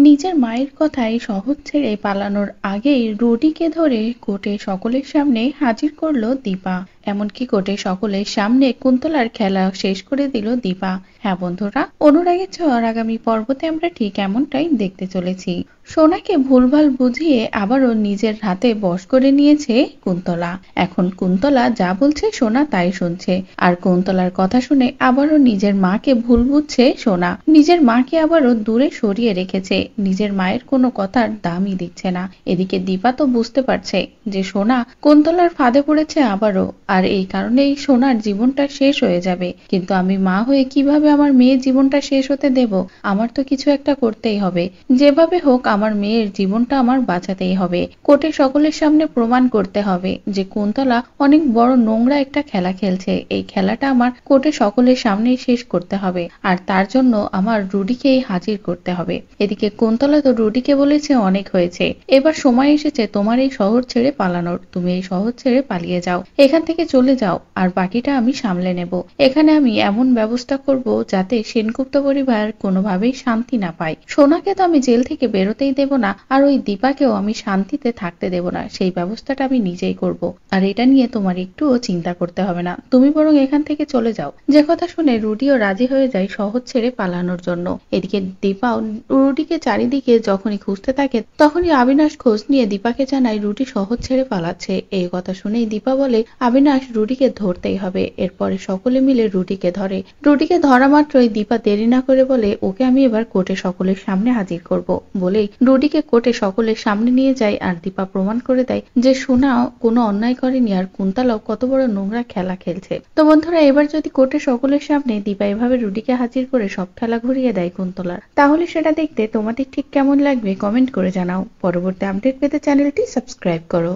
নিজের মায়ের কথায় শহর ছেড়ে পালানোর আগেই রুডিকে ধরে কোর্টে সকলের সামনে হাজির করলো দীপা। এমনকি কোর্টে সকলের সামনে কুন্তলার খেলা শেষ করে দিল দীপা। হ্যাঁ বন্ধুরা, অনুরাগের ছোঁয়ার আগামী পর্বতে আমরা ঠিক এমনটাই দেখতে চলেছি। সোনাকে ভুলভাল বুঝিয়ে আবারও নিজের হাতে বশ করে নিয়েছে কুন্তলা। এখন কুন্তলা যা বলছে সোনা তাই শুনছে, আর কুন্তলার কথা শুনে আবারও নিজের মাকে ভুল বুঝছে সোনা। নিজের মাকে আবারও দূরে সরিয়ে রেখেছে, নিজের মায়ের কোনো কথার দামই দিচ্ছে না। এদিকে দীপা তো বুঝতে পারছে যে সোনা কুন্তলার ফাঁদে পড়েছে আবারও, আর এই কারণেই সোনার জীবনটা শেষ হয়ে যাবে। কিন্তু আমি মা হয়ে কিভাবে আমার মেয়ের জীবনটা শেষ হতে দেব? আমার তো কিছু একটা করতেই হবে। যেভাবে হোক আমার মেয়ের জীবনটা আমার বাঁচাতেই হবে। কোর্টে সকলের সামনে প্রমাণ করতে হবে যে কুন্তলা অনেক বড় নোংরা একটা খেলা খেলছে। এই খেলাটা আমার কোর্টে সকলের সামনেই শেষ করতে হবে, আর তার জন্য আমার রুডিকেই হাজির করতে হবে। এদিকে কুন্তলা তো রুডিকে বলেছে অনেক হয়েছে, এবার সময় এসেছে তোমার এই শহর ছেড়ে পালানোর। তুমি এই শহর ছেড়ে পালিয়ে যাও, এখান থেকে চলে যাও, আর বাকিটা আমি সামলে নেব। এখানে আমি এমন ব্যবস্থা করব যাতে সেনগুপ্ত পরিবার কোনোভাবেই শান্তি না পায়। সোনাকে তো আমি জেল থেকে বেরোতেই দেব না, আর ওই দীপাকেও আমি শান্তিতে থাকতে দেব না। সেই ব্যবস্থাটা আমি নিজেই করব, আর এটা নিয়ে তোমার একটুও চিন্তা করতে হবে না। তুমি বরং এখান থেকে চলে যাও। যে কথা শুনে রুডিও রাজি হয়ে যায় শহর ছেড়ে পালানোর জন্য। এদিকে দীপাও রুডিকে চারিদিকে যখনই খুঁজতে থাকে, তখনই অবিনাশ খোঁজ নিয়ে দীপাকে জানায় রুডি শহর ছেড়ে পালাচ্ছে। এই কথা শুনেই দীপা বলে অবিনাশ রুডিকে ধরতেই হবে। এরপরে সকলে মিলে রুডিকে ধরে। রুডিকে ধরা মাত্রই দীপা দেরি না করে বলে ওকে আমি এবার কোর্টে সকলের সামনে হাজির করব। বলেই রুডিকে কোর্টে সকলের সামনে নিয়ে যায়, আর দীপা প্রমাণ করে দেয় যে সোনা কোনো অন্যায় করেনি, আর কুন্তলাও কত বড় নোংরা খেলা খেলছে। তো বন্ধুরা, এবার যদি কোর্টে সকলের সামনে দীপা এভাবে রুডিকে হাজির করে সব খেলা ঘুরিয়ে দেয় কুন্তলার, তাহলে সেটা দেখতে তোমাদের ঠিক কেমন লাগবে কমেন্ট করে জানাও। পরবর্তী আপডেট পেতে চ্যানেলটি সাবস্ক্রাইব করো।